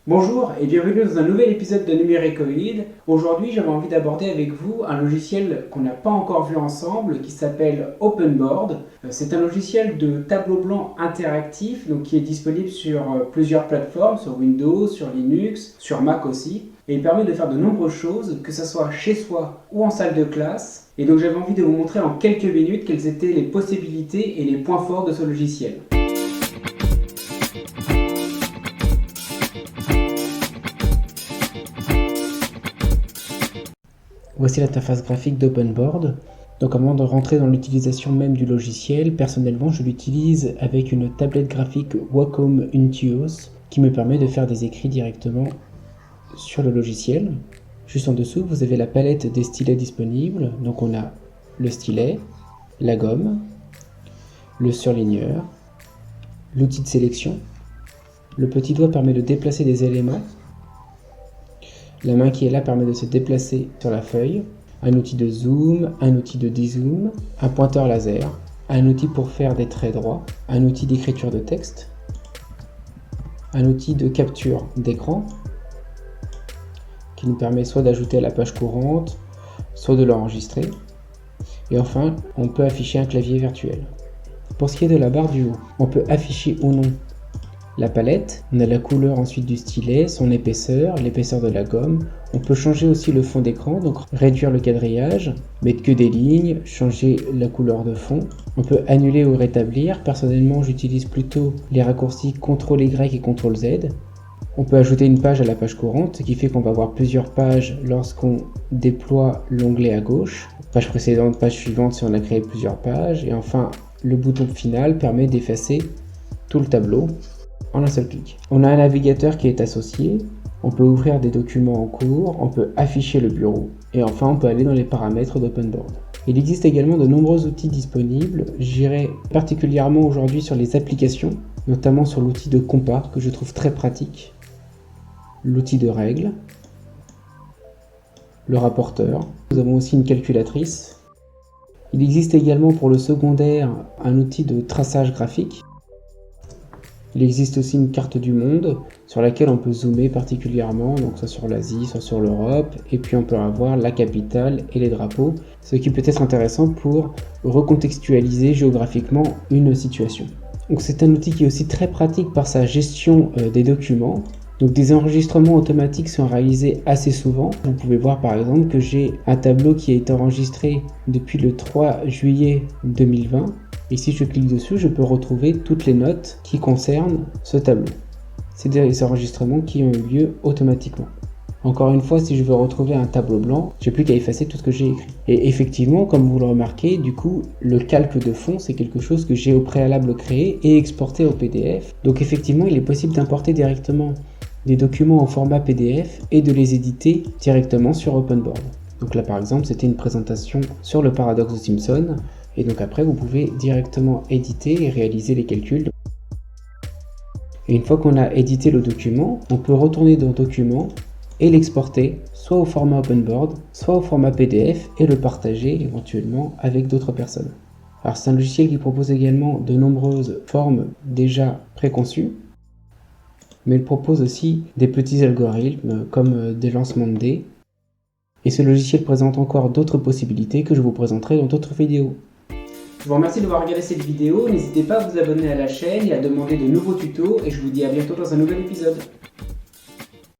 Bonjour et bienvenue dans un nouvel épisode de Numérécoïde. Aujourd'hui, j'avais envie d'aborder avec vous un logiciel qu'on n'a pas encore vu ensemble qui s'appelle OpenBoard. C'est un logiciel de tableau blanc interactif qui est disponible sur plusieurs plateformes, sur Windows, sur Linux, sur Mac aussi. Et il permet de faire de nombreuses choses, que ce soit chez soi ou en salle de classe. Et donc j'avais envie de vous montrer en quelques minutes quelles étaient les possibilités et les points forts de ce logiciel. Voici l'interface graphique d'OpenBoard. Donc avant de rentrer dans l'utilisation même du logiciel, personnellement je l'utilise avec une tablette graphique Wacom Intuos qui me permet de faire des écrits directement sur le logiciel. Juste en dessous, vous avez la palette des stylets disponibles. Donc on a le stylet, la gomme, le surligneur, l'outil de sélection. Le petit doigt permet de déplacer des éléments. La main qui est là permet de se déplacer sur la feuille. Un outil de zoom, un outil de dézoom, un pointeur laser, un outil pour faire des traits droits, un outil d'écriture de texte, un outil de capture d'écran qui nous permet soit d'ajouter à la page courante, soit de l'enregistrer. Et enfin, on peut afficher un clavier virtuel. Pour ce qui est de la barre du haut, on peut afficher ou non la palette, on a la couleur ensuite du stylet, son épaisseur, l'épaisseur de la gomme. On peut changer aussi le fond d'écran, donc réduire le quadrillage, mettre que des lignes, changer la couleur de fond. On peut annuler ou rétablir. Personnellement, j'utilise plutôt les raccourcis CTRL-Y et CTRL-Z. On peut ajouter une page à la page courante, ce qui fait qu'on va avoir plusieurs pages lorsqu'on déploie l'onglet à gauche. Page précédente, page suivante si on a créé plusieurs pages. Et enfin, le bouton final permet d'effacer tout le tableau en un seul clic. On a un navigateur qui est associé, on peut ouvrir des documents en cours, on peut afficher le bureau, et enfin on peut aller dans les paramètres d'OpenBoard. Il existe également de nombreux outils disponibles, j'irai particulièrement aujourd'hui sur les applications, notamment sur l'outil de compas que je trouve très pratique, l'outil de règles, le rapporteur, nous avons aussi une calculatrice. Il existe également pour le secondaire un outil de traçage graphique. Il existe aussi une carte du monde sur laquelle on peut zoomer particulièrement, donc soit sur l'Asie, soit sur l'Europe, et puis on peut avoir la capitale et les drapeaux, ce qui peut être intéressant pour recontextualiser géographiquement une situation. Donc c'est un outil qui est aussi très pratique par sa gestion des documents. Donc des enregistrements automatiques sont réalisés assez souvent. Vous pouvez voir par exemple que j'ai un tableau qui a été enregistré depuis le 3 juillet 2020. Et si je clique dessus, je peux retrouver toutes les notes qui concernent ce tableau. C'est des enregistrements qui ont eu lieu automatiquement. Encore une fois, si je veux retrouver un tableau blanc, j'ai plus qu'à effacer tout ce que j'ai écrit. Et effectivement, comme vous le remarquez, du coup, le calque de fond, c'est quelque chose que j'ai au préalable créé et exporté au PDF. Donc effectivement, il est possible d'importer directement des documents en format PDF et de les éditer directement sur OpenBoard. Donc là, par exemple, c'était une présentation sur le paradoxe de Simpson. Et donc après, vous pouvez directement éditer et réaliser les calculs. Et une fois qu'on a édité le document, on peut retourner dans Document et l'exporter, soit au format OpenBoard, soit au format PDF et le partager éventuellement avec d'autres personnes. Alors c'est un logiciel qui propose également de nombreuses formes déjà préconçues, mais il propose aussi des petits algorithmes comme des lancements de dés. Et ce logiciel présente encore d'autres possibilités que je vous présenterai dans d'autres vidéos. Je vous remercie d'avoir regardé cette vidéo, n'hésitez pas à vous abonner à la chaîne et à demander de nouveaux tutos et je vous dis à bientôt dans un nouvel épisode.